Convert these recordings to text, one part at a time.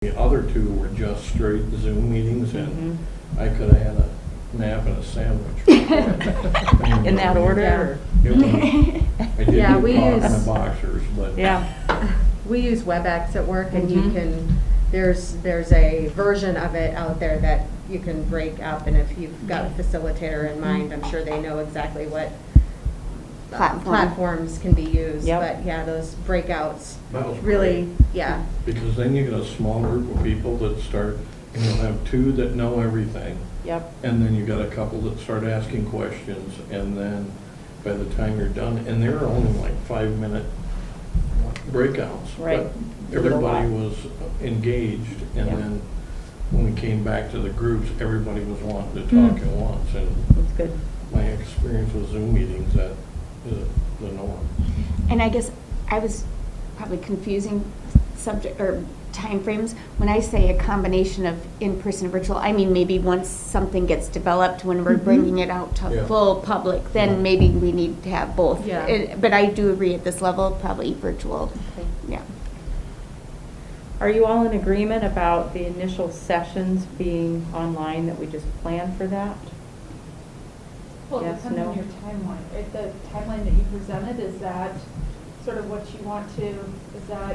The other two were just straight Zoom meetings, and I could have had a nap and a sandwich. In that order? It was, I did Yeah, get we caught in use- the boxers, but. Yeah. We use WebEx at work, and you can, there's a version of it out there that you can break up, and if you've got a facilitator in mind, I'm sure they know exactly what platforms can be used. Yep. But yeah, those breakouts That was really, great. yeah. Because then you get a small group of people that start, and you'll have two that know everything. Yep. And then you got a couple that start asking questions, and then by the time you're done, and they're only like 5-minute breakouts. Right. But everybody was engaged, and Yeah. then when we came back to the groups, everybody was wanting to talk at once, and That's good. my experience with Zoom meetings, that is the norm. And I guess I was probably confusing subject or timeframes. When I say a combination of in-person and virtual, I mean maybe once something gets developed, when we're bringing it out to Yeah. full public, then maybe we need to have both. Yeah. But I do agree at this level, probably virtual. Okay. Yeah. Are you all in agreement about the initial sessions being online, that we just plan for that? Well, it Yes, depends no? on your timeline. If the timeline that you presented, is that sort of what you want to, is that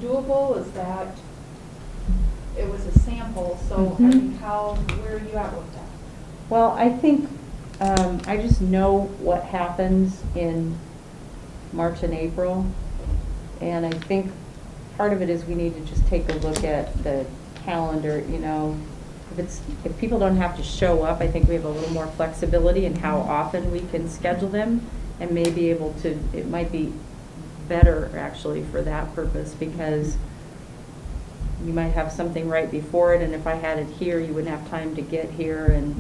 doable? Is that, it was a sample, so I Mhm. mean, where are you at with that? Well, I think, I just know what happens in March and April. And I think part of it is we need to just take a look at the calendar, you know. If people don't have to show up, I think we have a little more flexibility in how often we can schedule them, and may be able to, it might be better actually for that purpose, because you might have something right before it, and if I had it here, you wouldn't have time to get here and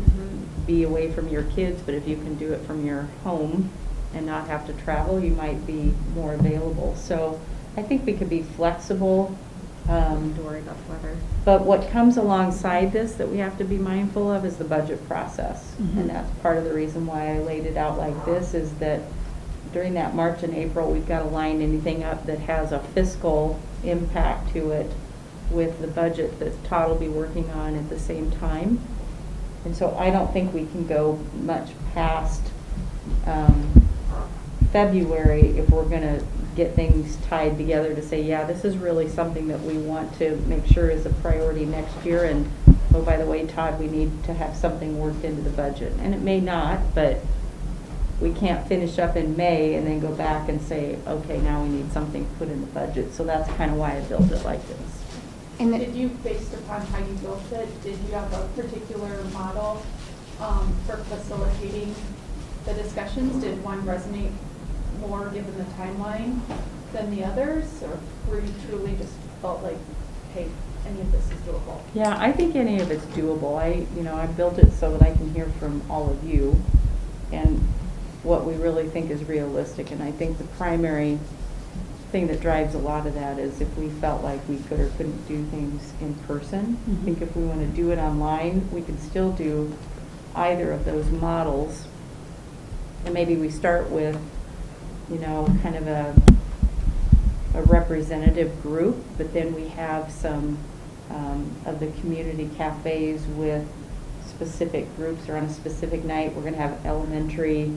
be away from your kids. But if you can do it from your home and not have to travel, you might be more available. So I think we could be flexible. Don't worry about the weather. But what comes alongside this that we have to be mindful of is the budget process. And that's part of the reason why I laid it out like this, is that during that March and April, we've got to line anything up that has a fiscal impact to it with the budget that Todd will be working on at the same time. And so I don't think we can go much past February if we're going to get things tied together to say, yeah, this is really something that we want to make sure is a priority next year. And oh, by the way, Todd, we need to have something worked into the budget. And it may not, but we can't finish up in May and then go back and say, okay, now we need something put in the budget. So that's kind of why I built it like this. And Did you, based upon how you built it, did you have a particular model for facilitating the discussions? Did one resonate more given the timeline than the others? Or were you truly just felt like, hey, any of this is doable? Yeah, I think any of it's doable. I built it so that I can hear from all of you and what we really think is realistic. And I think the primary thing that drives a lot of that is if we felt like we could or couldn't do things in person. I think if we want to do it online, we can still do either of those models. And maybe we start with, kind of a representative group, but then we have some of the community cafes with specific groups, or on a specific night, we're going to have elementary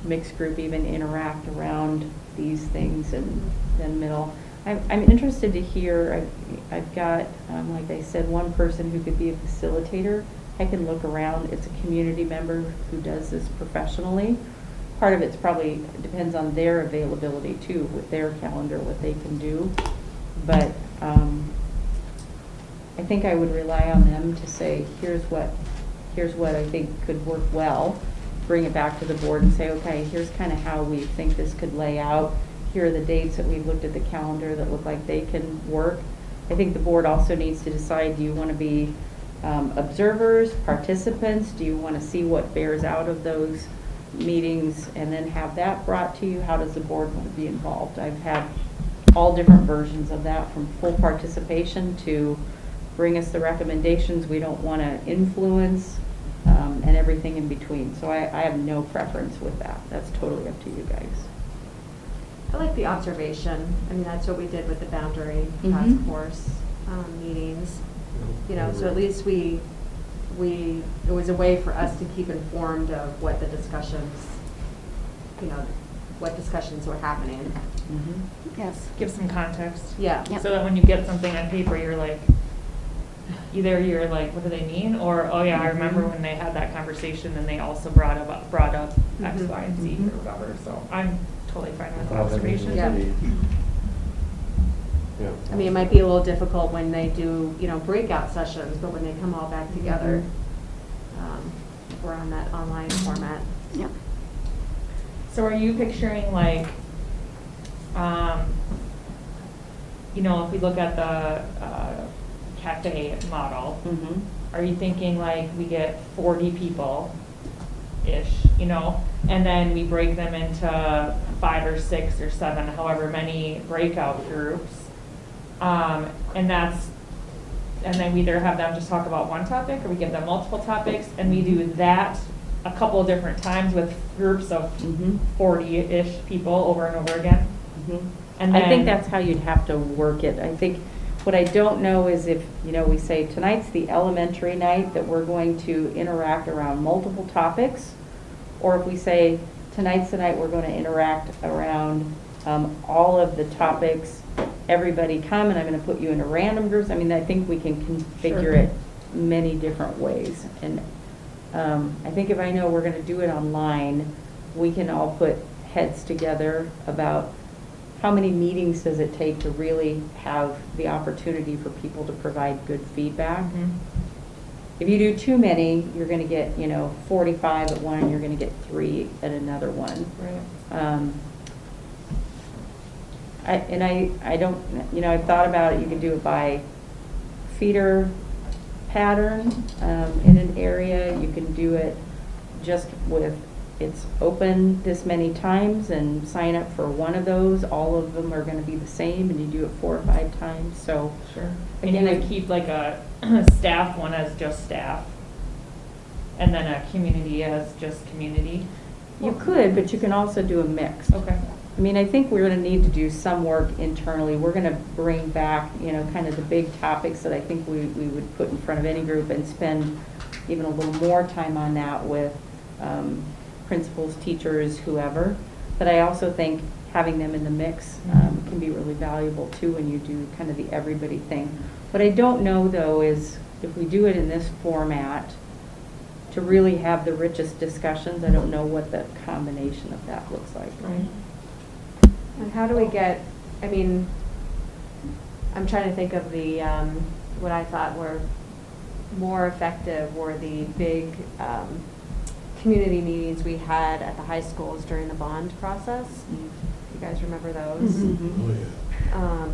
mixed group even interact around these things, and then middle. I'm interested to hear, I've got, like I said, one person who could be a facilitator. I can look around. It's a community member who does this professionally. Part of it's probably depends on their availability too, with their calendar, what they can do. But I think I would rely on them to say, here's what I think could work well. Bring it back to the board and say, okay, here's kind of how we think this could lay out. Here are the dates that we've looked at the calendar that look like they can work. I think the board also needs to decide, do you want to be observers, participants? Do you want to see what bears out of those meetings and then have that brought to you? How does the board want to be involved? I've had all different versions of that, from full participation to bring us the recommendations we don't want to influence, and everything in between. So I have no preference with that. That's totally up to you guys. I like the observation. I mean, that's what we did with the boundary task Mhm. force. meetings, you know, so at least it was a way for us to keep informed of what the discussions, you know, what discussions were happening. Yes. Give some context. Yeah. Yep. So that when you get something on paper, you're like, either you're like, what do they mean? Or, oh yeah, I remember when they had that conversation and they also brought up X, Y, and Z or whatever. So I'm totally fine with the observation. Yeah. Yeah. I mean, it might be a little difficult when they do, you know, breakout sessions, but when they come all back together, we're on that online format. Yep. So are you picturing like, you know, if we look at the cafe model, are you thinking like we get 40 people-ish, you know, and then we break them into 5 or 6 or 7, however many breakout groups, and then we either have them just talk about one topic or we give them multiple topics, and we do that a couple of different times with groups of 40-ish people over and over again. And I think then- that's how you'd have to work it. I think, what I don't know is if, you know, we say tonight's the elementary night that we're going to interact around multiple topics, or if we say tonight's the night we're going to interact around all of the topics, everybody come, and I'm going to put you into random groups. I mean, I think we can configure it many different ways. And I think if I know we're going to do it online, we can all put heads together about how many meetings does it take to really have the opportunity for people to provide good feedback. If you do too many, you're going to get, you know, 45 at one, and you're going to get 3 at another one. Right. I don't, you know, I've thought about it. You can do it by feeder pattern in an area. You can do it just with it's open this many times and sign up for one of those. All of them are going to be the same, and you do it 4 or 5 times. So Sure. And you would keep like a staff one as just staff, and then a community as just community. you could, but you can also do a mix. Okay. I mean, I think we're going to need to do some work internally. We're going to bring back, you know, kind of the big topics that I think we would put in front of any group and spend even a little more time on that with principals, teachers, whoever. But I also think having them in the mix can be really valuable too when you do kind of the everybody thing. What I don't know though is if we do it in this format, to really have the richest discussions, I don't know what the combination of that looks like. Right. And how do we get, I mean, I'm trying to think of the, what I thought were more effective were the big community meetings we had at the high schools during the bond process. You guys remember those? Oh, yeah.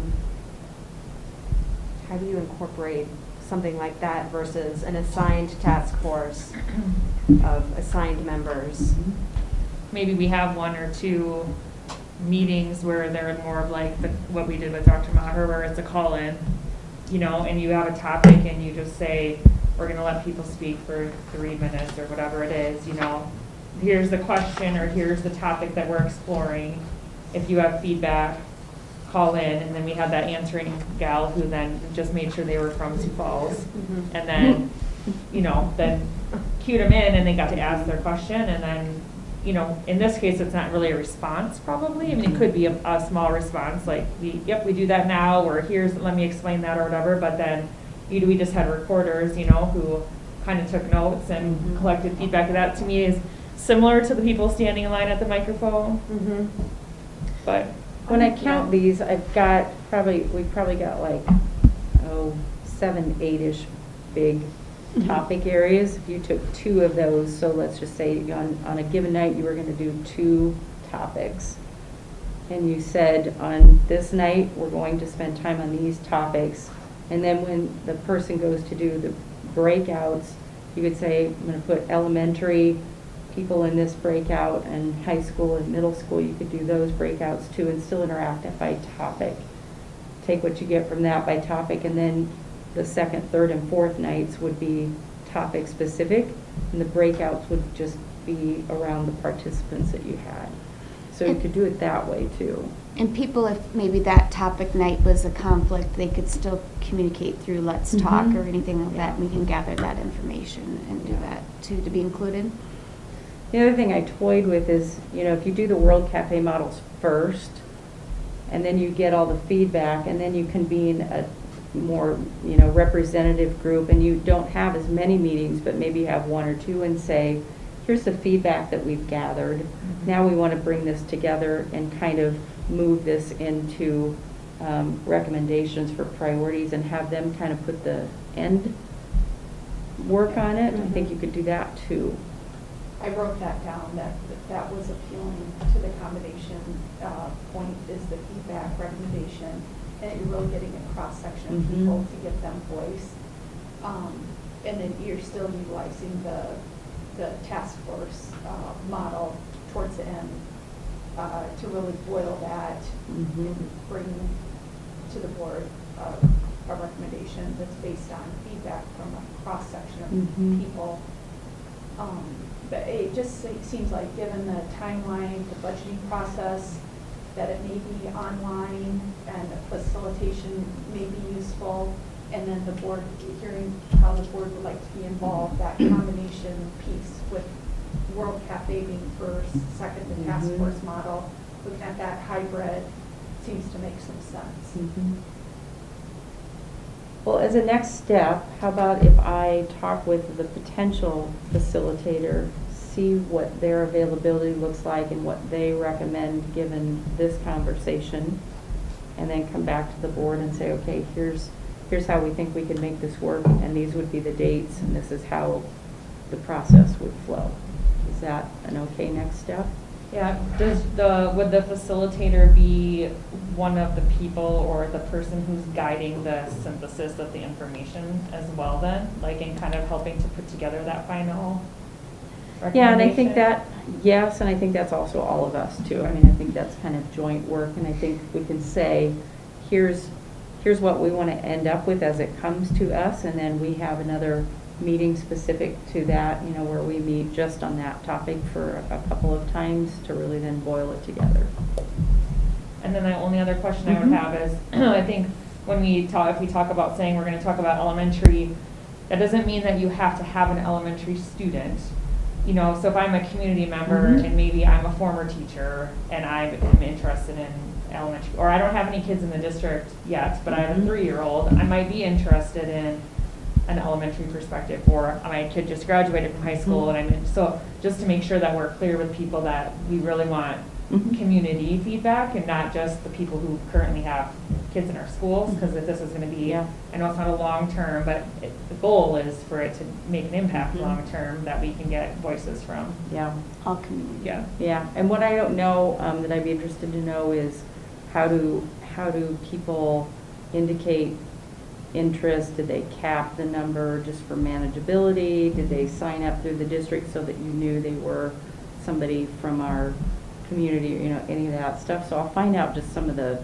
How do you incorporate something like that versus an assigned task force of assigned members? Maybe we have 1 or 2 meetings where they're more of like what we did with Dr. Maher, where it's a call-in, you know, and you have a topic and you just say, we're going to let people speak for 3 minutes or whatever it is, you know. Here's the question or here's the topic that we're exploring. If you have feedback, call in, and then we had that answering gal who then just made sure they were from Sioux Falls, and then, you know, then cued them in and they got to ask their question, and then, you know, in this case, it's not really a response probably. I mean, it could be a small response, like, we do that now, or let me explain that or whatever, but then we just had recorders, you know, who kind of took notes and collected feedback. That to me is similar to the people standing in line at the microphone, but When I count these, we've probably got like, 7, 8-ish big topic areas. If you took 2 of those, so let's just say on a given night, you were going to do 2 topics. And you said, on this night, we're going to spend time on these topics. And then when the person goes to do the breakouts, you could say, I'm going to put elementary people in this breakout, and high school and middle school, you could do those breakouts too and still interact it by topic. Take what you get from that by topic, and then the 2nd, 3rd, and 4th nights would be topic specific, and the breakouts would just be around the participants that you had. So you could do it that way too. And people, if maybe that topic night was a conflict, they could still communicate through Let's Talk or anything like that. We can gather that information and do that too, to be included. The other thing I toyed with is, if you do the World Cafe models first, and then you get all the feedback, and then you convene a more, representative group, and you don't have as many meetings, but maybe you have one or two, and say, here's the feedback that we've gathered. Now we want to bring this together and kind of move this into recommendations for priorities and have them kind of put the end work on it. I think you could do that too. I wrote that down, that was appealing to the combination point is the feedback recommendation, and you're really getting a cross-section of people to give them voice. And then you're still utilizing the task force model towards the end to really boil that and bring to the board a recommendation that's based on feedback from a cross-section of people. But it just seems like, given the timeline, the budgeting process, that it may be online and the facilitation may be useful, and then the board, hearing how the board would like to be involved, that combination piece with World Cafe being first, second the task force model, looking at that hybrid seems to make some sense. Well, as a next step, how about if I talk with the potential facilitator, see what their availability looks like and what they recommend given this conversation, and then come back to the board and say, okay, here's how we think we can make this work, and these would be the dates, and this is how the process would flow. Is that an okay next step? Yeah, would the facilitator be one of the people or the person who's guiding the synthesis of the information as well then? Like in kind of helping to put together that final recommendation? Yeah, and I think that, yes, and I think that's also all of us too. I mean, I think that's kind of joint work, and I think we can say, here's what we want to end up with as it comes to us, and then we have another meeting specific to that, where we meet just on that topic for a couple of times to really then boil it together. And then the only other question I would have is, I think when if we talk about saying we're going to talk about elementary, that doesn't mean that you have to have an elementary student. So if I'm a community member and maybe I'm a former teacher and I'm interested in elementary, or I don't have any kids in the district yet, but I have a 3-year-old, I might be interested in an elementary perspective, or my kid just graduated from high school and so just to make sure that we're clear with people that we really want community feedback and not just the people who currently have kids in our schools, because if this is going to be, I know it's not a long term, but the goal is for it to make an impact long term, that we can get voices from. All community. Yeah, and what I don't know that I'd be interested to know is how do people indicate interest? Did they cap the number just for manageability? Did they sign up through the district so that you knew they were somebody from our community, any of that stuff? So I'll find out just some of the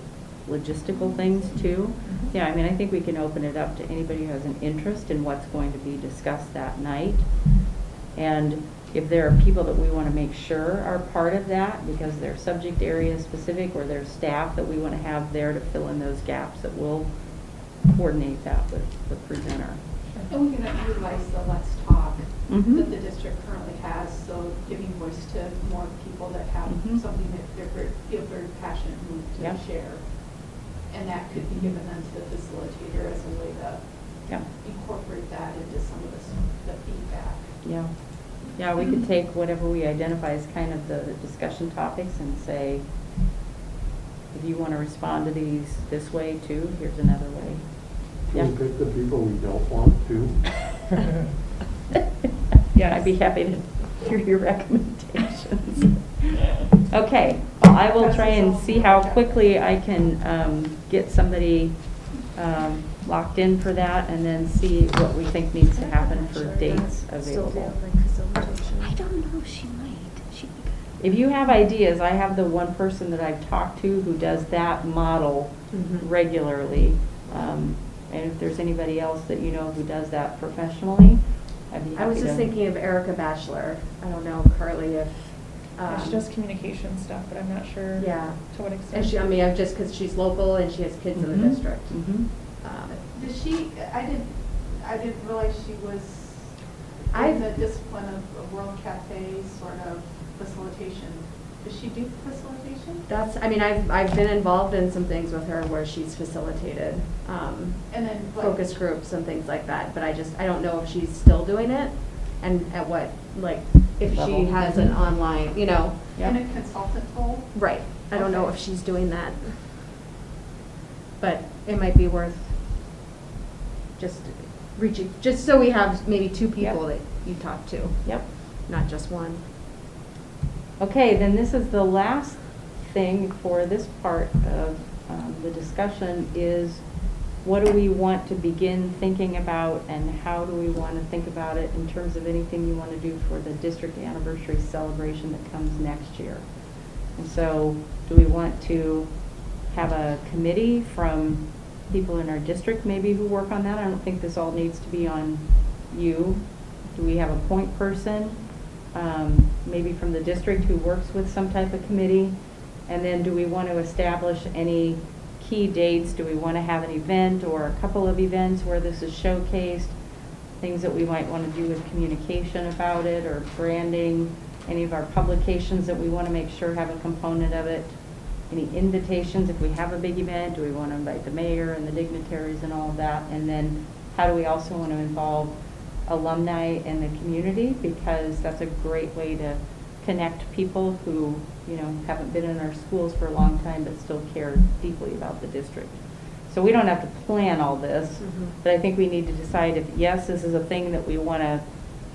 logistical things too. Yeah, I mean, I think we can open it up to anybody who has an interest in what's going to be discussed that night. And if there are people that we want to make sure are part of that because they're subject area specific, or their staff that we want to have there to fill in those gaps, that we'll coordinate that with the presenter. And we can utilize the Let's Talk that the district currently has, so giving voice to more people that have something that they feel very passionate and moved to share. And that could be given then to the facilitator as a way to incorporate that into some of the feedback. Yeah, we could take whatever we identify as kind of the discussion topics and say, if you want to respond to these this way too, here's another way. Can we pick the people we don't want to? Yeah, I'd be happy to hear your recommendations. Okay, well, I will try and see how quickly I can get somebody locked in for that, and then see what we think needs to happen for dates available. I don't know, she might. She'd be good. If you have ideas, I have the one person that I've talked to who does that model regularly. And if there's anybody else that you know who does that professionally, I'd be happy to. I was just thinking of Erica Batchelor. I don't know, Carly, if She does communication stuff, but I'm not sure Yeah. to what And extent. she, I mean, just because she's local and she has kids in the Mhm. district. Mhm. Does she, I didn't realize she was in the discipline of World Cafe sort of facilitation. Does she do facilitation? That's, I mean, I've been involved in some things with her where she's facilitated, And then like, focus groups and things like that, but I don't know if she's still doing it and at what, like, if she Level. has an online, you know. in a consultant role? Right. I don't know Okay. if she's doing that. But it might be worth just reaching, just so we have maybe two people that you talk to, Yep. not just one. Okay, then this is the last thing for this part of the discussion is what do we want to begin thinking about and how do we want to think about it in terms of anything you want to do for the district anniversary celebration that comes next year. And so do we want to have a committee from people in our district maybe who work on that? I don't think this all needs to be on you. Do we have a point person? Maybe from the district who works with some type of committee? And then do we want to establish any key dates? Do we want to have an event or a couple of events where this is showcased? Things that we might want to do with communication about it or branding, any of our publications that we want to make sure have a component of it. Any invitations, if we have a big event, do we want to invite the mayor and the dignitaries and all of that? And then how do we also want to involve alumni in the community? Because that's a great way to connect people who, you know, haven't been in our schools for a long time but still care deeply about the district. So we don't have to plan all this, but I think we need to decide if, yes, this is a thing that we want to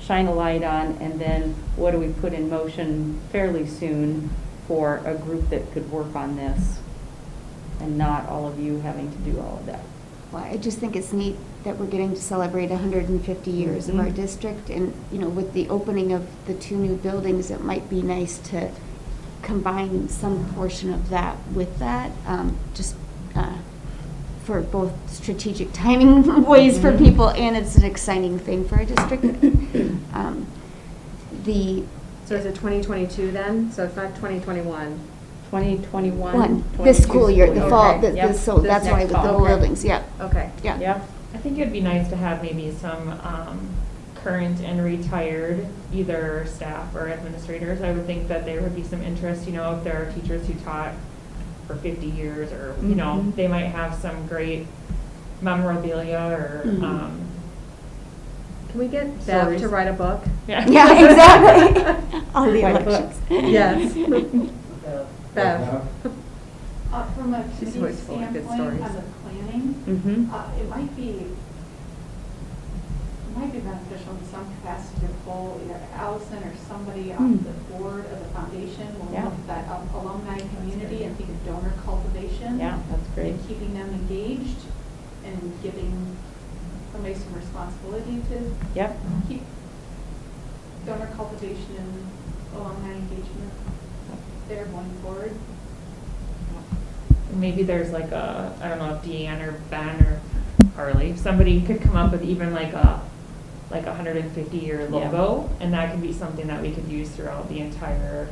shine a light on, and then what do we put in motion fairly soon for a group that could work on this and not all of you having to do all of that. Well, I just think it's neat that we're getting to celebrate 150 years of our Mhm. district, and, you know, with the opening of the 2 new buildings, it might be nice to combine some portion of that with that, just for both strategic timing ways for Mhm. people, and it's an exciting thing for our district. The So is it 2022 then? So it's not 2021? 2021. this school year, the fall, Okay, yep. so This that's why next with the fall. buildings, yeah, Okay. yeah. Yep. I think it'd be nice to have maybe some current and retired, either staff or administrators. I would think that there would be some interest, you know, if there are teachers who taught for 50 years or, you know, Mhm. they might have some great memorabilia or, Mhm. Can we get Bev Stories. to write a book? yeah. Yeah, exactly. All the Quite a elections. Yes. Bev. From a She's committee always full of good standpoint, stories. on the planning, Mm-hmm. it might be beneficial in some capacity to pull either Allison or somebody off Hmm. the board of the foundation. We'll Yeah. look at that alumni community and think of donor cultivation. Yeah, that's great. And keeping them engaged and giving somebody some responsibility to Yep. keep donor cultivation and alumni engagement there going forward. Maybe there's like a, I don't know if Deanne or Ben or Harley, somebody could come up with even like a 150-year logo, and that could be something that we could use throughout the entire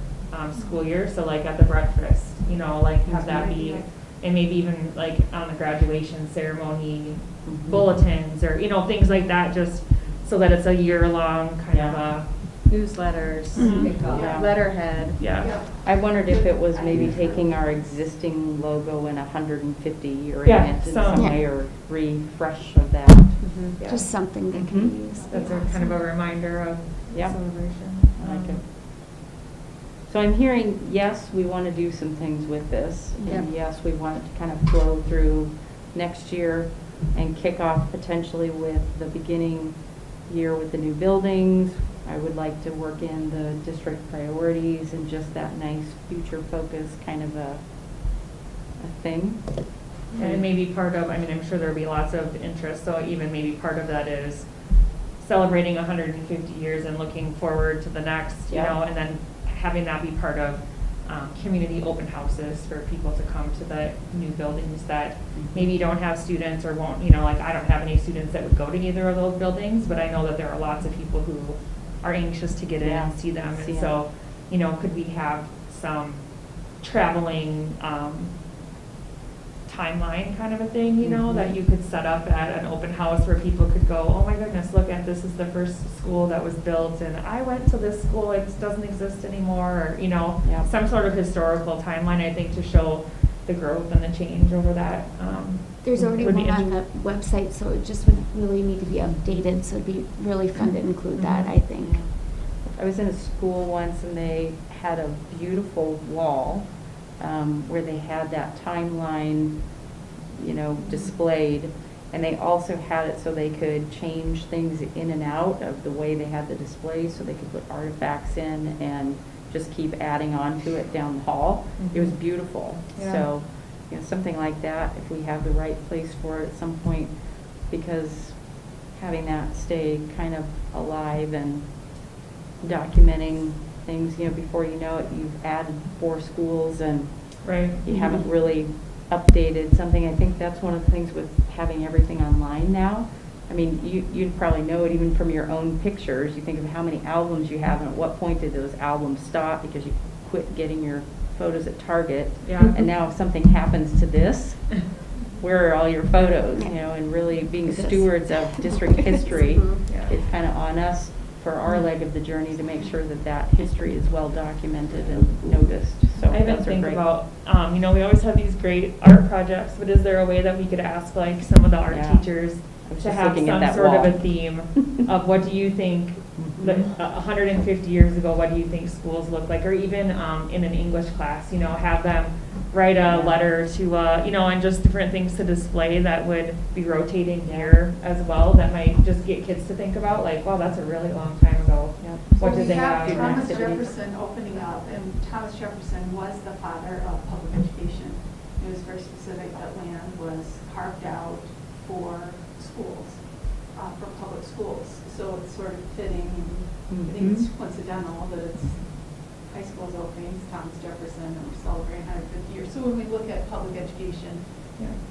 school year. So like at the breakfast, you know, like have that be, and maybe even like on the graduation ceremony Mhm. bulletins or, you know, things like that, just so that it's a year-long kind of Yeah. a, Newsletters, Mhm. Yeah. letterhead. yeah. I wondered if it was maybe taking our existing logo and 150-year Yeah, in it in some- some Yeah. way or refresh of that. Mhm. Yeah. Just something they Mhm. can use. That's a kind of a reminder of Yep. celebration. I like it. So I'm hearing, yes, we want to do some things with this. And Yep. yes, we want it to kind of flow through next year and kick off potentially with the beginning year with the new buildings. I would like to work in the district priorities and just that nice future focus kind of a thing. And maybe part of, I mean, I'm sure there'll be lots of interest, so even maybe part of that is celebrating 150 years and looking forward to the next, you Yeah. know, and then having that be part of community open houses for people to come to the new buildings that maybe don't have students or won't, you know, like I don't have any students that would go to either of those buildings, but I know that there are lots of people who are anxious to get in Yeah, and see them. see And 'em. so you know, could we have some traveling, timeline kind of a thing, you know, that you could set up at an open house where people could go, oh my goodness, look at, this is the first school that was built, and I went to this school, it doesn't exist anymore, or, you know, Yeah. some sort of historical timeline, I think, to show the growth and the change over that. There's already would be one on the website, so it just would really need to be updated, so it'd be really fun to include that, I think. I was in a school once and they had a beautiful wall where they had that timeline, you know, displayed. And they also had it so they could change things in and out of the way they had the display, so they could put artifacts in and just keep adding on to it down the hall. It was beautiful. Yeah. So, you know, something like that, if we have the right place for it at some point, because having that stay kind of alive and documenting things, you know, before you know it, you've added 4 schools and Right. you haven't really updated something. I think that's one of the things with having everything online now. I mean, you'd probably know it even from your own pictures. You think of how many albums you have and at what point did those albums stop because you quit getting your photos at Target. Yeah. And now if something happens to this, where are all your photos, you know, and really being stewards of district history, Yeah. it's kind of on us for our leg of the journey to make sure that that history is well documented and noticed. So I even those are think great. about, you know, we always have these great art projects, but is there a way that we could ask like some of the art Yeah. teachers I was to just have looking at some that sort of wall. a theme of what do you think, like 150 years ago, what do you think schools look like? Or even in an English class, you know, have them write a letter to, you know, and just different things to display that would be rotating here as well, that might just get kids to think about, like, wow, that's a really long time ago. Yeah. What So did they have? We have Thomas Activities. Jefferson opening up, and Thomas Jefferson was the father of public education. It was very specific that land was carved out for schools, for public schools. So it's sort of fitting, and I think it's coincidental that it's high school's opening, it's Thomas Jefferson, and we're celebrating 150 years. So when we look at public education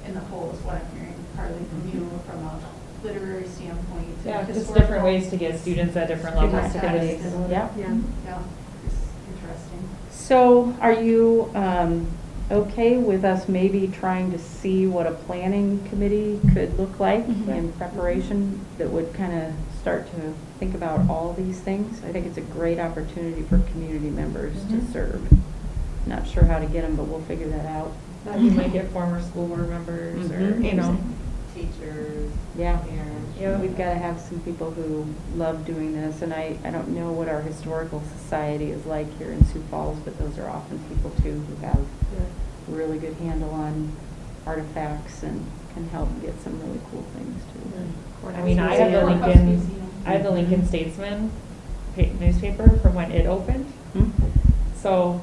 in the whole is what I'm hearing, partly from you, from a literary standpoint. Yeah, just historical. different ways to get students at different levels to kind of Activities. think about it. Yeah. Yeah, it's interesting. So are you okay with us maybe trying to see what a planning committee could look like in preparation that would kind of start to think about all these things? I think it's a great opportunity for community members to serve. Not sure how to get them, but we'll figure that out. You might get former school board members or, you know. Teachers, Yeah. parents. Yeah, we've got to have some people who love doing this, and I don't know what our historical society is like here in Sioux Falls, but those are often people too who have a really good handle on artifacts and can help get some really cool things too. I mean, I have the Lincoln Statesman newspaper from when it opened. So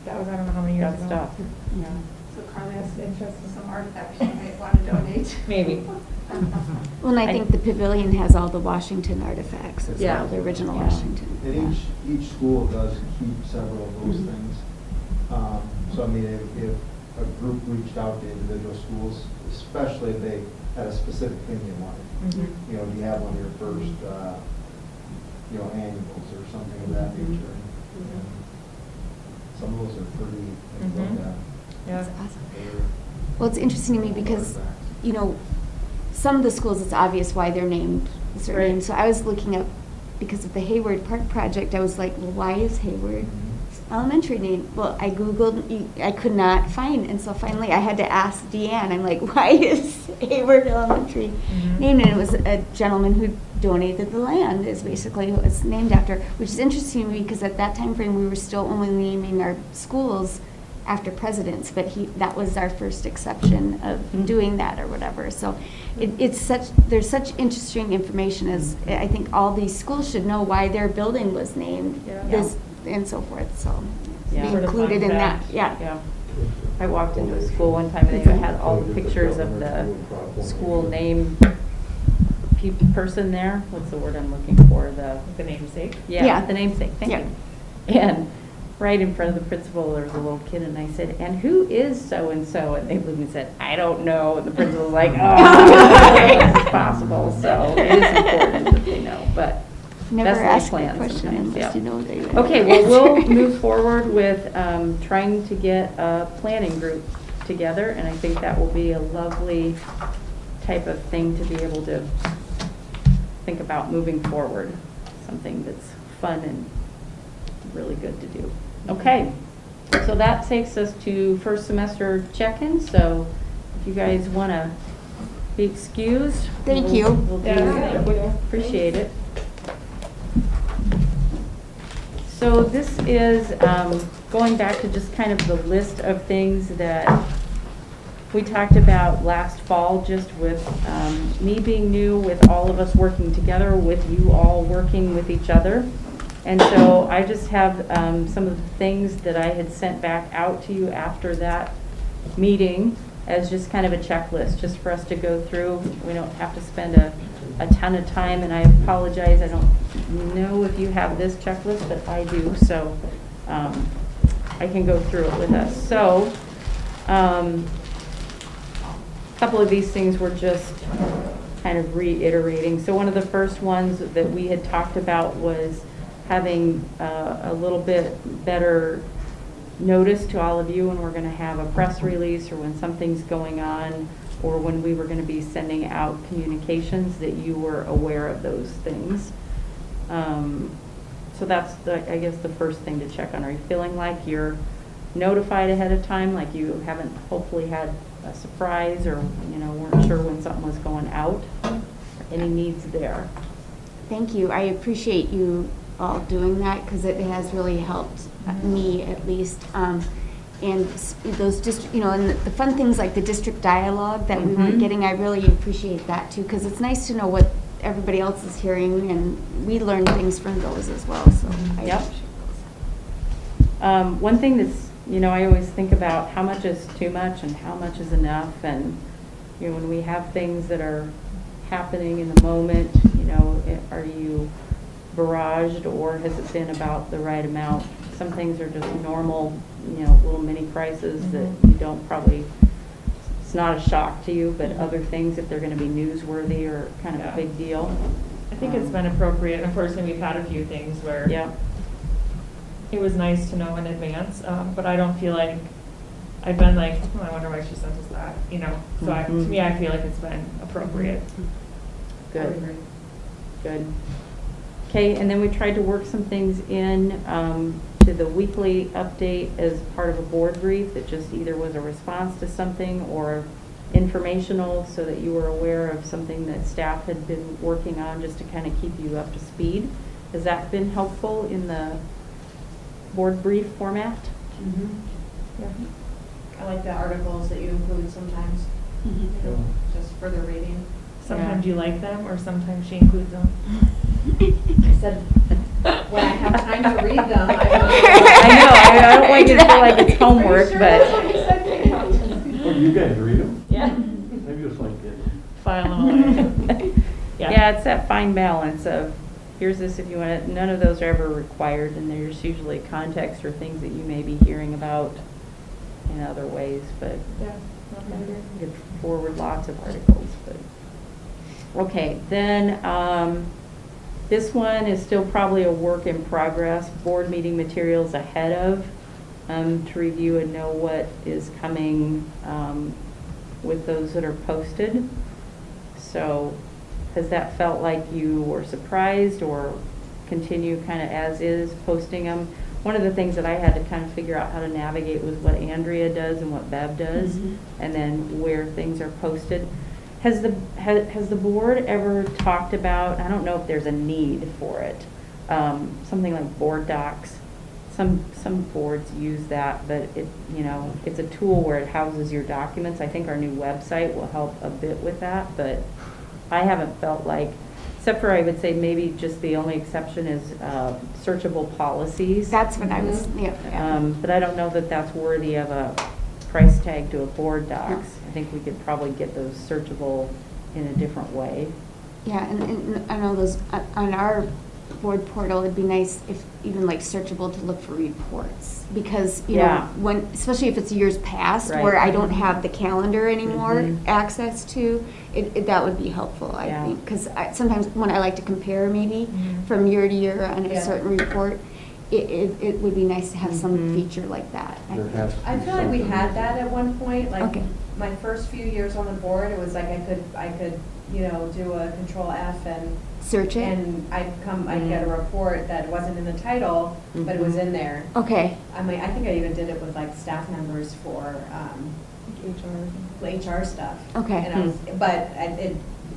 that was, I don't know how many years Good ago. stuff. Yeah. So Carly has Interesting. some artifacts you might want to donate. Maybe. Well, and I think the pavilion has all the Washington artifacts as Yeah. well, the original Yeah. Washington. And each school does keep several of those things. So I mean, if a group reached out to individual schools, especially if they had a specific thing they wanted, you know, do you have one of your first, you know, annuals or something of that nature? And some of those are pretty, things like that. Yeah. That's awesome. They're Well, it's interesting to me because, artifacts. you know, some of the schools, it's obvious why they're named a certain Right. name. So I was looking up, because of the Hayward Park project, I was like, well, why is Hayward elementary name? Well, I Googled, I could not find, and so finally I had to ask Deanne, I'm like, why is Hayward Elementary named? And it was a gentleman who donated the land, is basically what it's named after, which is interesting to me because at that time frame we were still only naming our schools after presidents, but that was our first exception of doing that or whatever. So there's such interesting information, as I think all these schools should know why their building was named this and so forth, so Yeah. be Sort of included fun in that, fact. yeah. Yeah. I walked into a school one time and they had all the pictures of the school name person there. What's the word I'm looking for? The namesake. Yeah. The namesake, thank Yeah. you. And right in front of the principal, there was a little kid, and I said, and who is so-and-so? And they looked and said, I don't know. And the principal was like, oh, it's possible. So it is important that they know. But Never best laid ask a plans question sometimes, unless yeah. you know they would. Okay, well, we'll move forward with trying to get a planning group together, and I think that will be a lovely type of thing to be able to think about moving forward, something that's fun and really good to do. Okay, so that takes us to first semester check-in, so if you guys want to be excused. Thank you. We'll do it. Appreciate it. So this is going back to just kind of the list of things that we talked about last fall, just with me being new, with all of us working together, with you all working with each other. And so I just have some of the things that I had sent back out to you after that meeting as just kind of a checklist, just for us to go through. We don't have to spend a ton of time, and I apologize, I don't know if you have this checklist, but I do, so I can go through it with us. So a couple of these things were just kind of reiterating. So one of the first ones that we had talked about was having a little bit better notice to all of you when we're going to have a press release or when something's going on, or when we were going to be sending out communications, that you were aware of those things. So that's, I guess, the first thing to check on. Are you feeling like you're notified ahead of time, like you haven't hopefully had a surprise, or weren't sure when something was going out? Any needs there? Thank you. I appreciate you all doing that, because it has really helped me, at least. And those and the fun things like the district dialogue that we weren't getting, I really appreciate that too, because it's nice to know what everybody else is hearing, and we learn things from those as well. So I appreciate those. One thing that's, I always think about how much is too much and how much is enough, and when we have things that are happening in the moment, are you barraged, or has it been about the right amount? Some things are just normal, little mini crises that you don't probably, it's not a shock to you, but other things, if they're going to be newsworthy or kind of a big deal. I think it's been appropriate. Unfortunately, we've had a few things where it was nice to know in advance, but I don't feel like I've been like, I wonder why she sent us that, So to me, I feel like it's been appropriate. Good. Good. Okay, and then we tried to work some things in to the weekly update as part of a board brief that just either was a response to something or informational, so that you were aware of something that staff had been working on, just to kind of keep you up to speed. Has that been helpful in the board brief format? Yeah. I like the articles that you include sometimes, just for the reading. Sometimes you like them, or sometimes she includes them. I said, when I have time to read them, I know, I don't want you to feel like it's homework, but. Oh, you guys read them? Yeah. I just like it. File them away. Yeah, it's that fine balance of, here's this if you want it. None of those are ever required, and there's usually context or things that you may be hearing about in other ways, but you could forward lots of articles. But okay, then this one is still probably a work in progress. Board meeting materials ahead of to review and know what is coming with those that are posted. So has that felt like you were surprised, or continue kind of as is posting them? One of the things that I had to kind of figure out how to navigate was what Andrea does and what Bev does, and then where things are posted. Has the board ever talked about, I don't know if there's a need for it, something like board docs? Some boards use that, but it's a tool where it houses your documents. I think our new website will help a bit with that, but I haven't felt like, except for I would say maybe just the only exception is searchable policies. That's what I was, But I don't know that that's worthy of a price tag to a board docs. I think we could probably get those searchable in a different way. Yeah, and I know those on our board portal, it'd be nice if even like searchable to look for reports. Because, you know, Yeah. when, especially if it's years past Right. where I don't have the calendar anymore Mhm. access to, that would be helpful, I Yeah. think. Because sometimes when I like to compare maybe Mhm. from year to year on a Yeah. certain report, it would be nice to have some Mhm. feature like that. I There think. has to I be feel like we something. had that at one point, like Okay. my first few years on the board, it was like I could, you know, do a control F Search it? and I'd get a report that wasn't in the title, but it was Mhm. in there. Okay. I mean, I think I even did it with like staff members for, HR stuff. Okay. And I was, but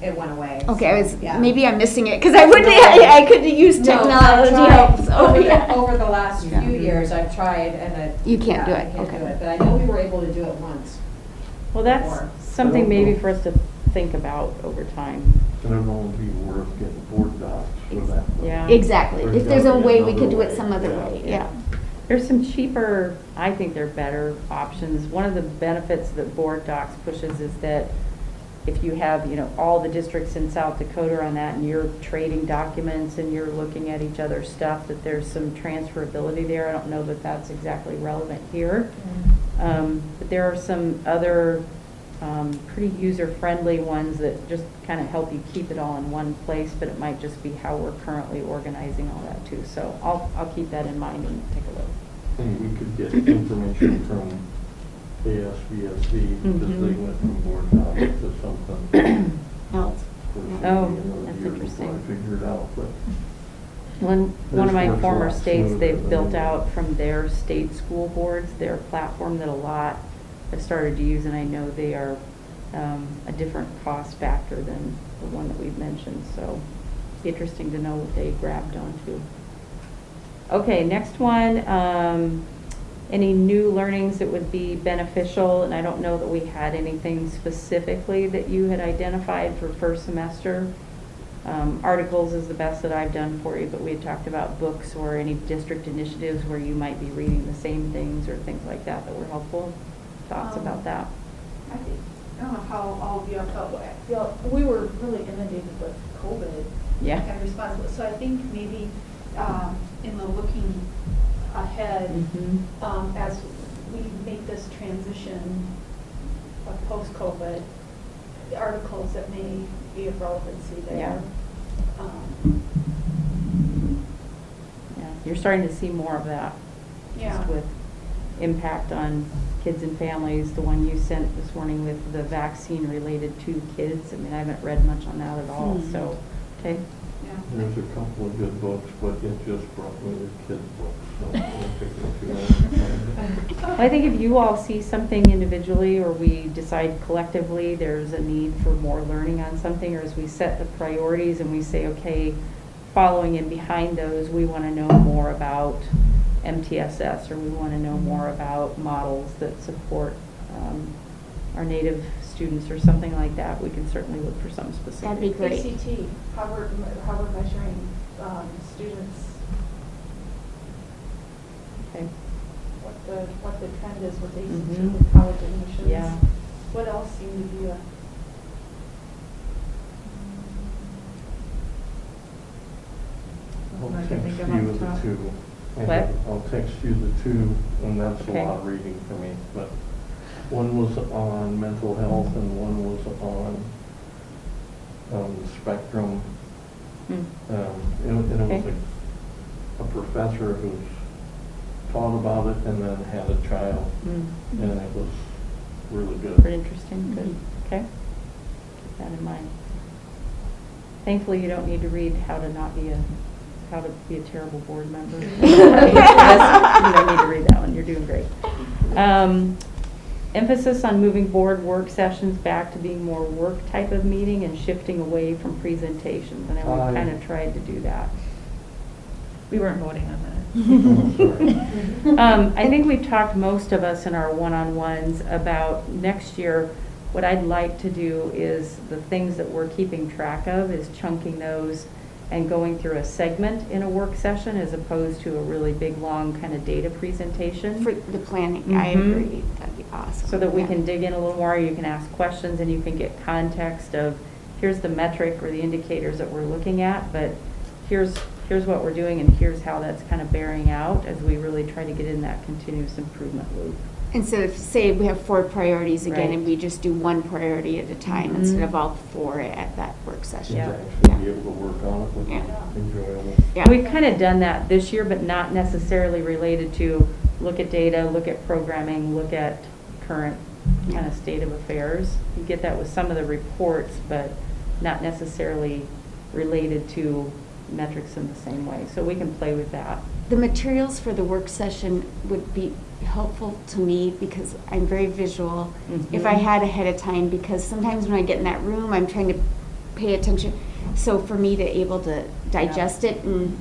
it went away. Okay, so, yeah. maybe I'm missing it because I wouldn't. I could use No, technology I've helps. tried. Oh yeah. Over the last Yeah. few years, I've tried and You can't do yeah, it, I can't okay. do it, but I know we were able to do it once. Well, that's Or- something don't maybe know. for us to think about over time. It would only be worth getting board docs for that. Yeah. Exactly. There's If there's a gotta be way we another could do it way. some other Yeah. way, yeah. There's some cheaper, I think they're better options. One of the benefits that Board Docs pushes is that if you have, you know, all the districts in South Dakota on that and you're trading documents and you're looking at each other's stuff, that there's some transferability there. I don't know that that's exactly relevant here. But there are some other pretty user-friendly ones that just kind of help you keep it all in one place, but it might just be how we're currently organizing all that too. So I'll keep that in mind and take a look. And we could get information from ASBSD, because they Mhm. went from board docs to something. Else. Oh, that's interesting. I figured out, but One of my This works a former lot states, smoother they've than built we do. out from their state school boards, their platform that a lot have started to use, and I know they are a different cost factor than the one that we've mentioned, so it'd be interesting to know what they grabbed onto. Okay, next one, any new learnings that would be beneficial, and I don't know that we had anything specifically that you had identified for first semester. Articles is the best that I've done for you, but we had talked about books or any district initiatives where you might be reading the same things or things like that that were helpful. Thoughts about that? I think, I don't know how all of you felt, but I feel, we were really inundated with COVID. Yeah. Kind of responsible, so I think maybe, in the looking ahead, Mhm. as we make this transition of post-COVID, the articles that may be of relevancy there. Yeah. Um, Yeah, you're starting to see more of that. Yeah. Just with impact on kids and families. The one you sent this morning with the vaccine related to kids. I mean, I haven't read much on that at all, so, okay. Yeah. there's a couple of good books, but it just brought me the kids' books, so I'll pick a few out. I think if you all see something individually or we decide collectively there's a need for more learning on something, or as we set the priorities and we say, okay, following in behind those, we want to know more about MTSS, or we want to know more about models that support our native students or something like that, we can certainly look for something specific. That'd be great. ACT, how we're measuring students, Okay. what the trend is with ACT Mhm. with college admissions. Yeah. What else seemed to be a? I'll I can text think of you off the the top. two. What? I'll text you the two, and that's a Okay. lot of reading for me, but one was on mental health and one was on spectrum. Hmm. And it was Okay. a professor who's taught about it and then had a child, Mm. and it was really good. Pretty interesting, good, okay. Keep that in mind. Thankfully, you don't need to read how to be a terrible board member. You don't need to read that one, you're doing great. Emphasis on moving board work sessions back to being more work type of meeting and shifting away from presentations, and I Aye. kind of tried to do that. We weren't voting on that. I think we've talked, most of us in our one-on-ones, about next year. What I'd like to do is the things that we're keeping track of is chunking those and going through a segment in a work session as opposed to a really big, long kind of data presentation. For the planning, I Mhm. agree. That'd be awesome. So that we Yeah. can dig in a little more, you can ask questions and you can get context of, here's the metric or the indicators that we're looking at, but here's what we're doing and here's how that's kind of bearing out as we really try to get in that continuous improvement loop. Instead of, say, we have 4 priorities again, Right. and we just do 1 priority at a time Mhm. instead of all 4 at that work session. Yeah. Actually be able to work on it, which Yeah. is enjoyable. Yeah. We've kind of done that this year, but not necessarily related to look at data, look at programming, look at current kind of state of affairs. You get that with some of the reports, but not necessarily related to metrics in the same way. So we can play with that. The materials for the work session would be helpful to me because I'm very visual. If I Mhm. had ahead of time, because sometimes when I get in that room, I'm trying to pay attention. So for me to able to digest it and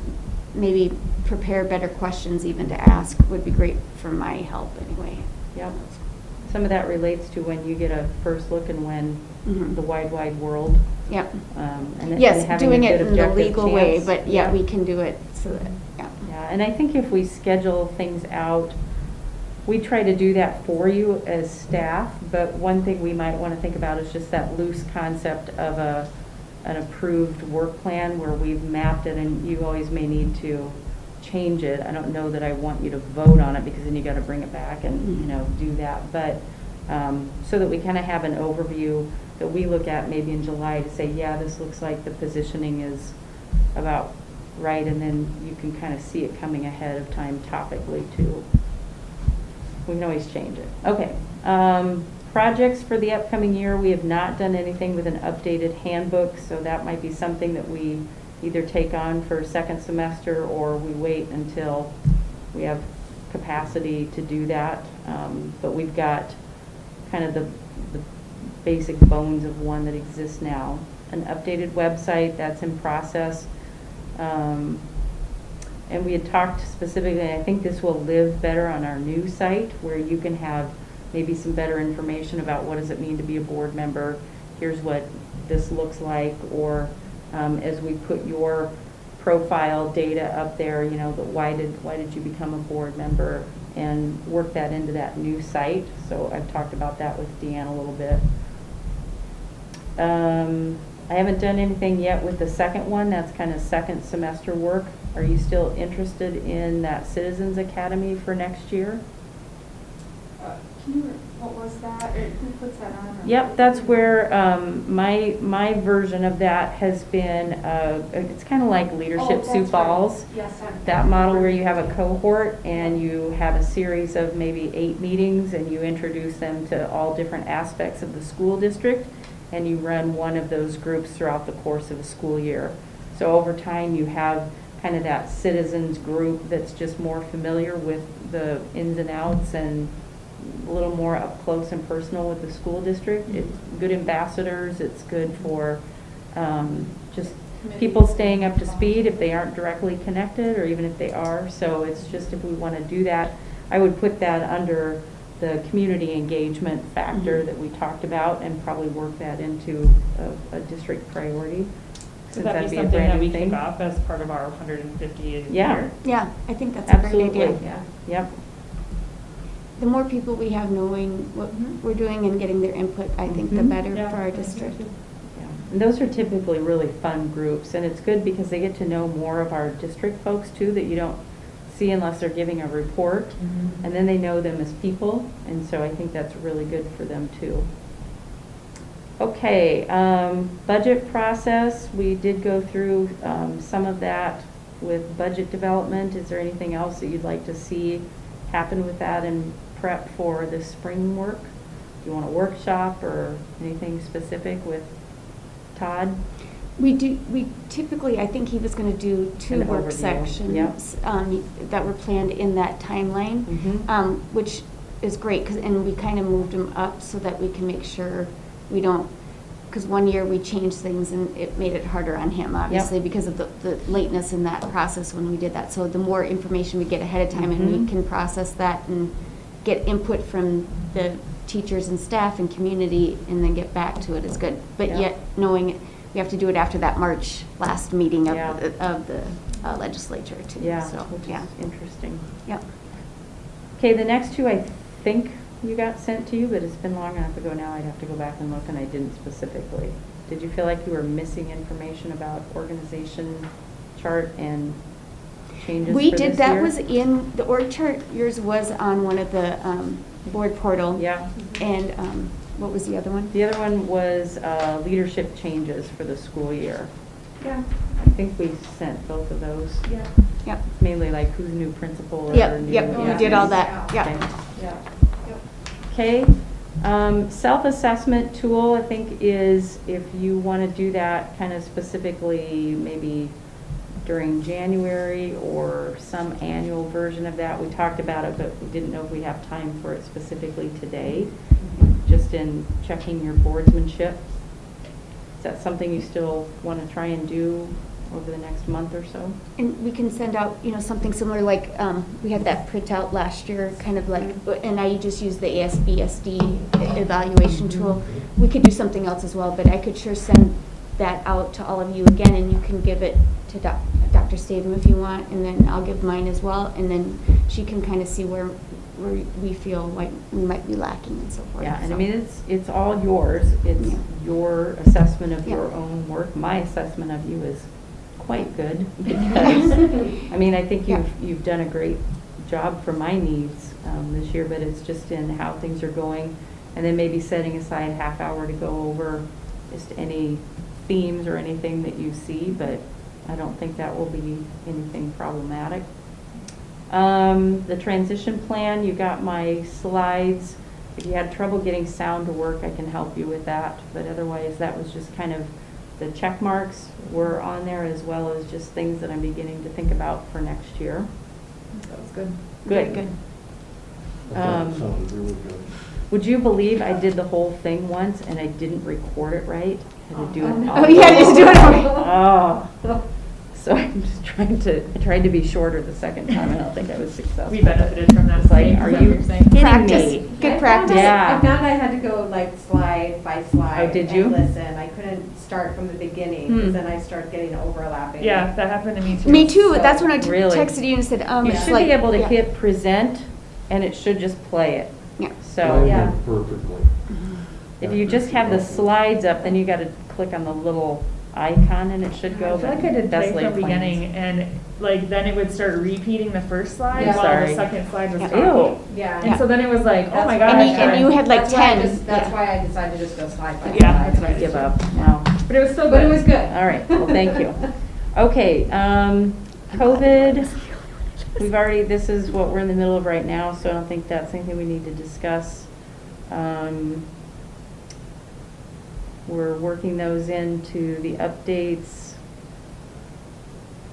maybe prepare better questions even to ask would be great for my help anyway. Yep. Some of that relates to when you get a first look and when Mhm. the wide world. Yep. And Yes, having doing a it good in the objective legal way, chance. but yeah, Yeah. we can do it so that, yeah. Yeah, and I think if we schedule things out, we try to do that for you as staff, but one thing we might want to think about is just that loose concept of an approved work plan where we've mapped it and you always may need to change it. I don't know that I want you to vote on it because then you got to bring it back and, do that. But so that we kind of have an overview that we look at maybe in July to say, yeah, this looks like the positioning is about right, and then you can kind of see it coming ahead of time topically too. We can always change it. Okay. Projects for the upcoming year, we have not done anything with an updated handbook, so that might be something that we either take on for second semester or we wait until we have capacity to do that. But we've got kind of the basic bones of one that exists now. An updated website, that's in process. And we had talked specifically, I think this will live better on our new site where you can have maybe some better information about what does it mean to be a board member. Here's what this looks like, or as we put your profile data up there, why did you become a board member, and work that into that new site. So I've talked about that with Deanne a little bit. I haven't done anything yet with the second one. That's kind of second semester work. Are you still interested in that Citizens Academy for next year? What was that, or who puts that on? or- Yep, that's where my version of that has been, it's kind of like Oh, Leadership that's Sioux right. Falls. Yes. That model where you have a cohort and you have a series of maybe 8 meetings and you introduce them to all different aspects of the school district, and you run one of those groups throughout the course of a school year. So over time you have kind of that citizens group that's just more familiar with the ins and outs and a little more up close and personal with the school district. It's good ambassadors. It's good for just people staying up to speed if they aren't directly connected, or even if they are. So it's just, if we want to do that, I would put that under the community engagement factor that we talked about and probably work that into a district priority. Could Since that that'd be a something brand that new we thing. kick off as part of our 150th Yeah. year? Yeah, I think that's a great idea. Absolutely. Yep. The more people we have knowing what we're doing and getting their input, I think the Mhm. better Yeah, for our I think district. so too. Yeah. And those are typically really fun groups, and it's good because they get to know more of our district folks too that you don't see unless they're giving a report, and then they know them as people, and so I think that's really good for them too. Okay, budget process, we did go through some of that with budget development. Is there anything else that you'd like to see happen with that and prep for the spring work? Do you want a workshop or anything specific with Todd? We typically, I think he was going to do 2 An work overview, sections that were planned in that timeline, Mhm. which is great, and we kind of moved them up so that we can make sure we don't, because one year we changed things and it made it harder on him, obviously, because of the lateness in that process when we did that. So the more information we get ahead of time and we Mhm. can process that and get input from the teachers and staff and community and then get back to it is good. But Yeah. yet knowing we have to do it after that March last meeting of Yeah. the legislature too. Yeah, So, which yeah. is interesting. Yep. Okay, the next 2 I think you got sent to you, but it's been long enough ago now, I'd have to go back and look, and I didn't specifically. Did you feel like you were missing information about organization chart and changes We for did, this that year? was in, the org chart, yours was on one of the board portal. Yeah. And what was the other one? The other one was leadership changes for the school year. Yeah, I think we sent both of those. yeah, Yep, Mainly like who's new principal or yep, new. yep, we did all that, Okay. yeah. yeah. Okay, self-assessment tool, I think is, if you want to do that kind of specifically, maybe during January or some annual version of that. We talked about it, but we didn't know if we have time for it specifically today, just in checking your boardsmanship. Is that something you still want to try and do over the next month or so? And we can send out, you know, something similar, like, we had that printout last year, kind of like, and I just used the ASBSD evaluation tool. We could do something else as well, but I could sure send that out to all of you again, and you can give it to Dr. Statham if you want, and then I'll give mine as well, and then she can kind of see where we feel like we might be lacking and so forth. Yeah, and I So- mean, it's all yours. It's Yeah. your assessment of Yeah. your own work. My assessment of you is quite good because, I mean, I think Yeah. you've done a great job for my needs this year, but it's just in how things are going. And then maybe setting aside half hour to go over just any themes or anything that you see, but I don't think that will be anything problematic. The transition plan, you got my slides. If you had trouble getting sound to work, I can help you with that. But otherwise, that was just kind of the check marks were on there, as well as just things that I'm beginning to think about for next year. That was good. Good. Good. I thought it sounded really good. Would you believe I did the whole thing once and I didn't record it right? I had to do it. Oh, yeah, just do it all Oh. So I'm just I tried to be shorter the second time, and I don't think I was successful. We benefited from that. It's like, Is are that you what you're saying? kidding Practice. me? Good practice. Yeah. I found I had to go like slide by slide. Oh, did you? And listen, I couldn't start from the beginning, because then I started getting overlapping. Yeah, that happened to me too. Me too, So- that's when I Really? texted you and said, You it's should like. be able to yeah. hit present, and it should just play it. Yeah. So Timed yeah. it perfectly. if you just have the slides up, then you got to click on the little icon, and it should go. I feel like I did Best play laid from plans. beginning, and like then it would start repeating the first slide Yeah. while Sorry. the second slide was Yeah. talking. Yeah. And so then it was like, oh my That's gosh. why- And you had like That's why I 10. just- That's Yeah. why I decided to just go slide by slide. Yeah, that's what I give up. Wow. But it was still But good. it was good. All right, well, thank you. Okay, COVID, we've already, this is what we're in the middle of right now, so I don't think that's anything we need to discuss. We're working those into the updates.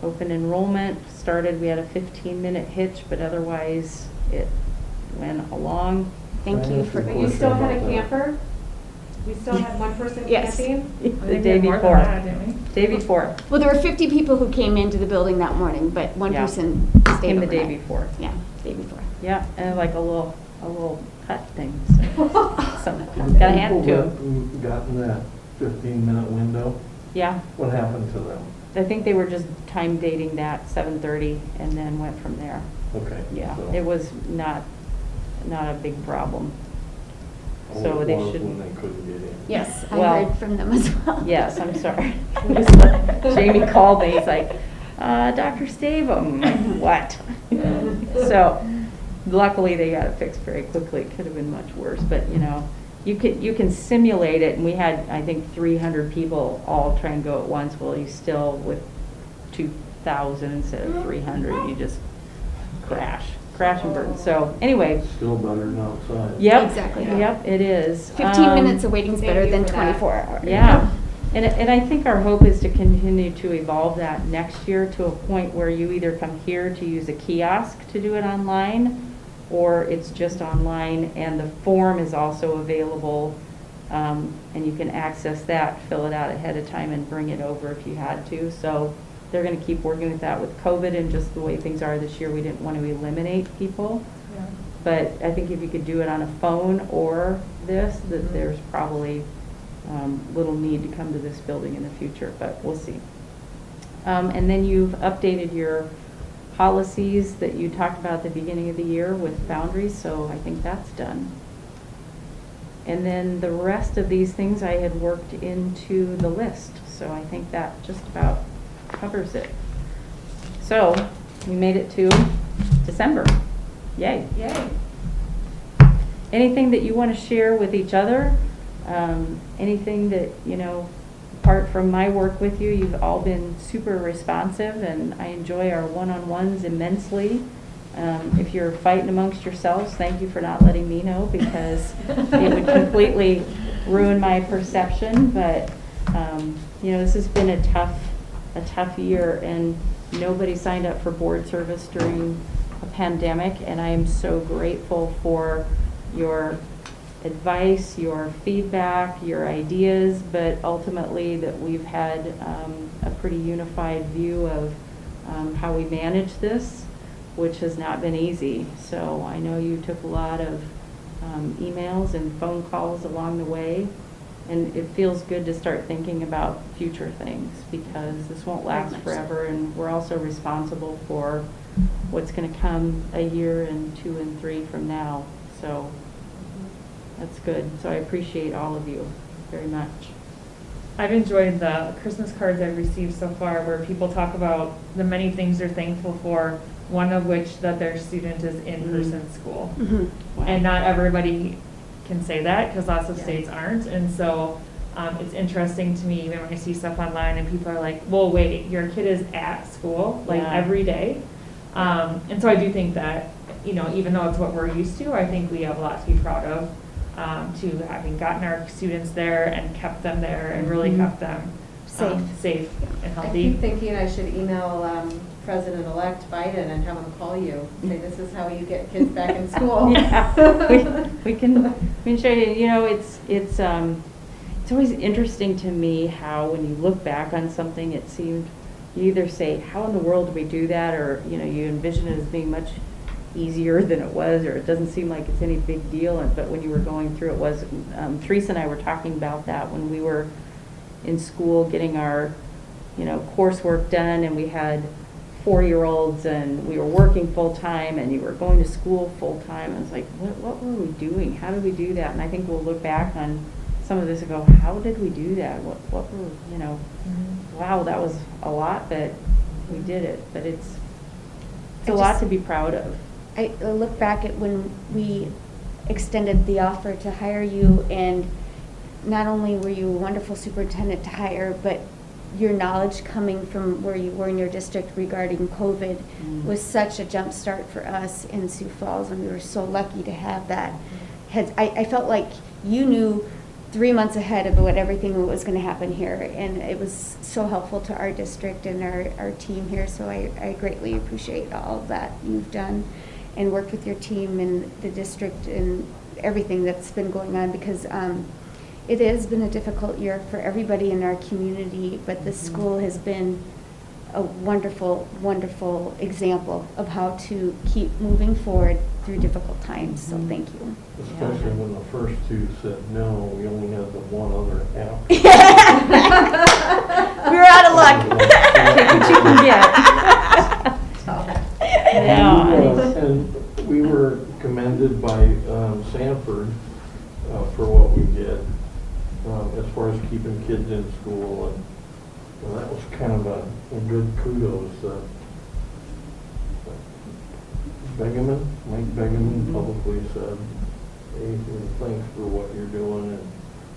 Open enrollment started, we had a 15-minute hitch, but otherwise it went along. Thank you for. But you still had a camper? We still had one person Yes. camping? I The think we day had more than before. that, didn't we? Day before, Well, there were 50 people who came into the building that morning, but one Yeah. person stayed came the day overnight. before. Yeah, day before. Yeah, and like a little cut thing. So, gotta hand it to him. Got in that 15-minute window, Yeah, what happened to them? I think they were just time dating that 7:30 and then went from there. Okay. Yeah, so it was not a big problem. all So it they was should, when they couldn't get in. Yes, I Well, heard from them as well. yes, I'm sorry. It was like- Jamie called me, he's like, Dr. Stavum, I'm like, what? So luckily they got it fixed very quickly. It could have been much worse, but you know, you can simulate it, and we had, I think, 300 people all try and go at once. Well, you still, with 2,000 instead of 300, you just crash and burn. So anyway, Still better than outside. yep. Exactly. Yep, it is. 15 minutes of waiting is Thank better you than for that. 24 hours. Yeah, and I think our hope is to continue to evolve that next year to a point where you either come here to use a kiosk to do it online, or it's just online, and the form is also available, and you can access that, fill it out ahead of time, and bring it over if you had to. So they're going to keep working with that. With COVID and just the way things are this year, we didn't want to eliminate people. Yeah. But I think if you could do it on a phone or this, that there's probably little need to come to this building in the future, but we'll see. And then you've updated your policies that you talked about at the beginning of the year with boundaries, so I think that's done. And then the rest of these things I had worked into the list, so I think that just about covers it. So, we made it to December. Yay. Yay. Anything that you want to share with each other? Anything that, you know, apart from my work with you, you've all been super responsive, and I enjoy our one-on-ones immensely. If you're fighting amongst yourselves, thank you for not letting me know, because it would completely ruin my perception. But you know, this has been a tough year, and nobody signed up for board service during a pandemic, and I am so grateful for your advice, your feedback, your ideas, but ultimately that we've had a pretty unified view of how we manage this, which has not been easy. So I know you took a lot of emails and phone calls along the way, and it feels good to start thinking about future things, because this won't last forever, and we're also responsible for what's going to come a year and 2 and 3 from now. So that's good. So I appreciate all of you very much. I've enjoyed the Christmas cards I've received so far, where people talk about the many things they're thankful for, one of which that their student is in-person school. Wow. And not everybody can say that, because lots of states aren't. And so it's interesting to me, even when I see stuff online and people are like, well, wait, your kid is at school, like every day. And so I do think that, you know, even though it's what we're used to, I think we have a lot to be proud of, to having gotten our students there and kept them there and really kept them safe and I healthy. keep thinking I should email President-elect Biden and have him call you, say this is how you get kids back in school. Yeah, we can show you. You know, it's always interesting to me how when you look back on something, it seemed you either say, how in the world did we do that, or you know, you envision it as being much easier than it was, or it doesn't seem like it's any big deal. But when you were going through it, was Teresa and I were talking about that when we were in school getting our, you know, coursework done, and we had 4-year-olds, and we were working full time, and you were going to school full time. And it's like, what were we doing? How did we do that? And I think we'll look back on some of this and go, how did we do that? What were, you know, wow, that was a lot, but we did it. But it's a lot to be proud of. I look back at when we extended the offer to hire you, and not only were you a wonderful superintendent to hire, but your knowledge coming from where you were in your district regarding COVID was such a jump start for us in Sioux Falls, and we were so lucky to have that. I felt like you knew 3 months ahead of everything was going to happen here, and it was so helpful to our district and our team here. So I greatly appreciate all of that you've done and worked with your team and the district and everything that's been going on, because it has been a difficult year for everybody in our community, but the school has been a wonderful, wonderful example of how to keep moving forward through difficult times. So thank you. Especially when the first 2 said no, we only had the one other app. We were out of luck. Take what you can get. And we were commended by Sanford for what we did as far as keeping kids in school, and well, that was kind of a good kudos. Mike Begeman publicly said, hey, thanks for what you're doing, and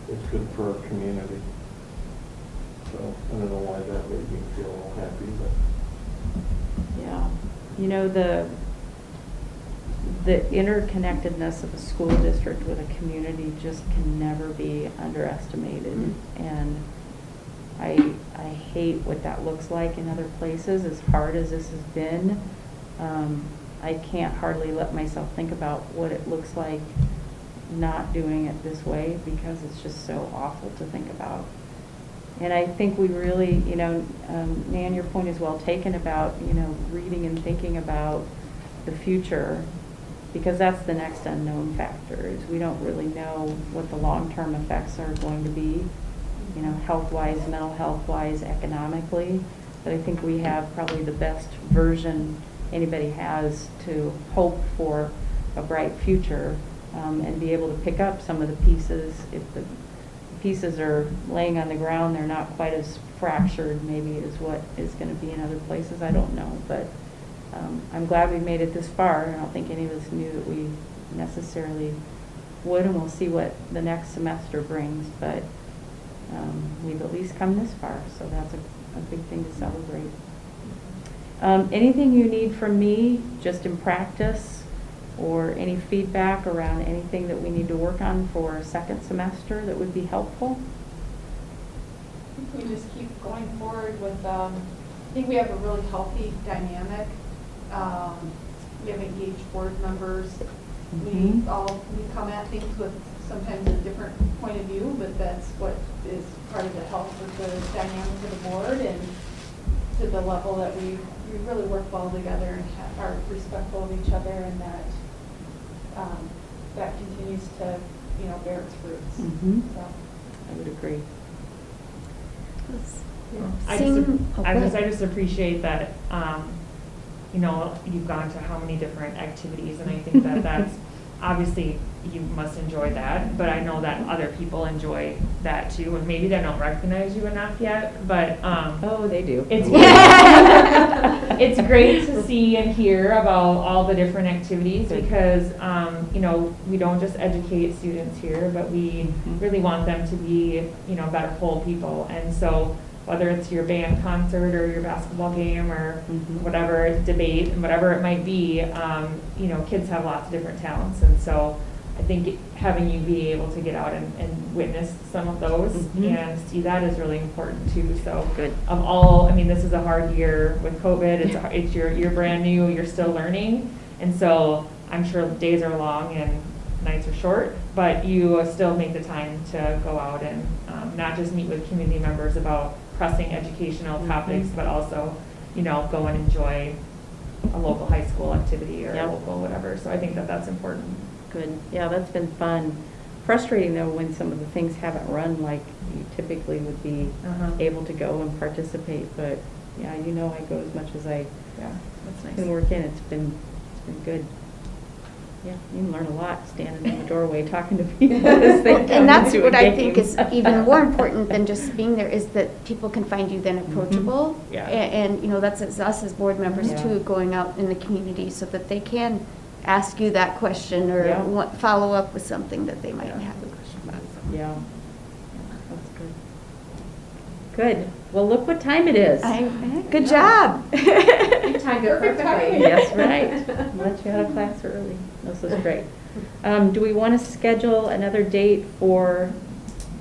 it's good for our community. So I don't know why that made me feel all happy, but Yeah, you know, the interconnectedness of a school district with a community just can never be underestimated. And I hate what that looks like in other places, as hard as this has been. I can't hardly let myself think about what it looks like not doing it this way, because it's just so awful to think about. And I think we really, you know, Nan, your point is well taken about, you know, reading and thinking about the future, because that's the next unknown factor, is we don't really know what the long-term effects are going to be, you know, health-wise, mental health-wise, economically. But I think we have probably the best version anybody has to hope for a bright future, and be able to pick up some of the pieces if the pieces are laying on the ground, they're not quite as fractured maybe as what is going to be in other places. I don't know, but I'm glad we made it this far. I don't think any of us knew that we necessarily would, and we'll see what the next semester brings, but we've at least come this far, so that's a big thing to celebrate. Anything you need from me just in practice, or any feedback around anything that we need to work on for second semester that would be helpful? I think we just keep going forward with, I think we have a really healthy dynamic. We have engaged board members. We come at things with sometimes a different point of view, but that's what is part of the health of the dynamic of the board, and to the level that we really work well together and are respectful of each other, and that that continues to, bear its fruits. So. I would agree. I just appreciate that, you've gone to how many different activities, and I think that that's, obviously, you must enjoy that, but I know that other people enjoy that too, and maybe they don't recognize you enough yet, but, oh, they do. It's it's great to see and hear about all the different activities, because, we don't just educate students here, but we really want them to be, better whole people. And so whether it's your band concert or your basketball game or whatever debate and whatever it might be, kids have lots of different talents. And so I think having you be able to get out and witness some of those and see that is really important too. So good. Of all, this is a hard year with COVID. It's you're brand new, you're still learning. And so I'm sure days are long and nights are short, but you still make the time to go out and not just meet with community members about pressing educational topics, but also, go and enjoy a local high school activity or a local whatever. So I think that that's important. Good. Yeah, that's been fun. Frustrating though when some of the things haven't run like you typically would be able to go and participate. But yeah, I go as much as I that's nice. can work in. It's been good. Yeah, you can learn a lot standing in the doorway talking to people as they come And that's into what a I game. think is even more important than just being there, is that people can find you then approachable. Yeah. And that's us as board members too, going out in the community so that they can ask you that question or follow up with something that they might have a question about. Yeah. That's good. Good. Well, look what time it is. Good job. You timed it perfectly. Yes, right. Let you out of class early. This is great. Do we want to schedule another date for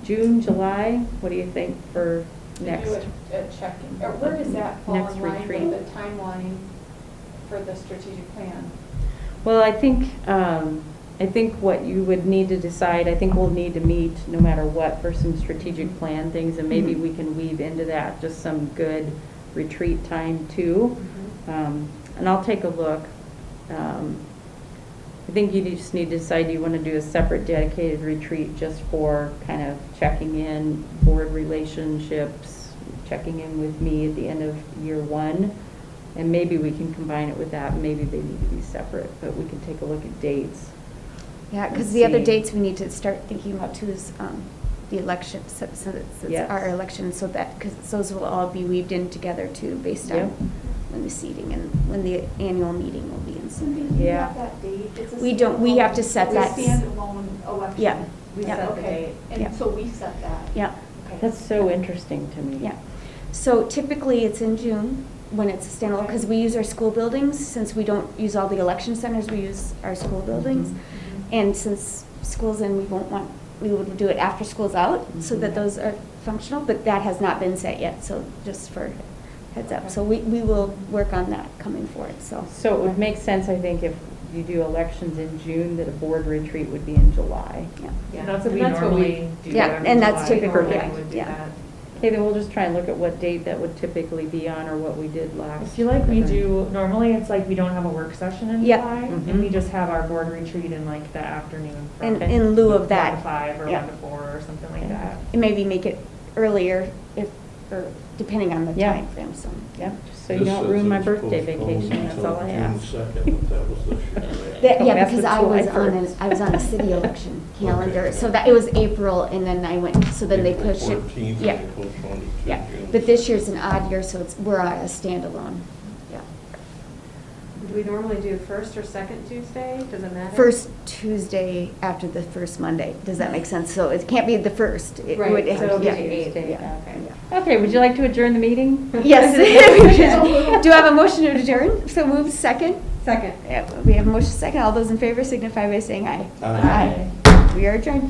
June, July? What do you think for next? Do a check-in. Or where does that fall Next in line retreat. with the timeline for the strategic plan? Well, I think what you would need to decide, I think we'll need to meet no matter what for some strategic plan things, and maybe we can weave into that just some good retreat time too. And I'll take a look. I think you just need to decide, do you want to do a separate dedicated retreat just for kind of checking in, board relationships, checking in with me at the end of year one, and maybe we can combine it with that. Maybe they need to be separate, but we can take a look at dates. Yeah, because the other dates we need to start thinking about too is the election, so that's our election, so that, because those will all be weaved in together too, based on when the seating and when the annual meeting will be in Sunday. Yeah. That date? It's a We don't, we have to set that. It's a standalone election. Yeah. We set the date. And so we set that. Yeah. Okay. That's so interesting to me. Yeah. So typically it's in June when it's a standalone, because we use our school buildings. Since we don't use all the election centers, we use our school buildings. And since school's in, we would do it after school's out, so that those are functional, but that has not been set yet, so just for heads up. So we will work on that coming forward, so. So it would make sense, I think, if you do elections in June, that a board retreat would be in July. Yeah. And that's what And we that's what normally do. Yeah, every and that's July. typical, Normally yeah, we would do yeah. that. Okay, then we'll just try and look at what date that would typically be on, or what we did last. I feel like we do, normally it's like we don't have a work session in Yeah. July, and we just have our board retreat in like the afternoon. And from in lieu of 1 that, to 5 or yeah. 1 to 4 or something like that. And maybe make it earlier if or depending on the Yeah. time frame. So Yep, just so you This don't says ruin my it's birthday postponed vacation, that's until all I June ask. 2nd, but that was this year, right? That, Oh, yeah, that's because what I July was on 1st. I was on a city election calendar, Okay. so that it was April, and then I went. So then they April pushed it. 14th, Yeah, and they postponed it to yeah. June But this 2nd. year's an odd year, so we're on a standalone. Yeah. Do we normally do first or second Tuesday? Does it matter? First Tuesday after the first Monday. Does that make sense? So it can't be the first. It Right, would- so it'll be yeah. the 8th. Yeah. Okay. Okay, would you like to adjourn the meeting? Yes. Do I have a motion to adjourn? So move second. Second. Yeah, we have a motion second. All those in favor signify by saying aye. Aye. We are adjourned.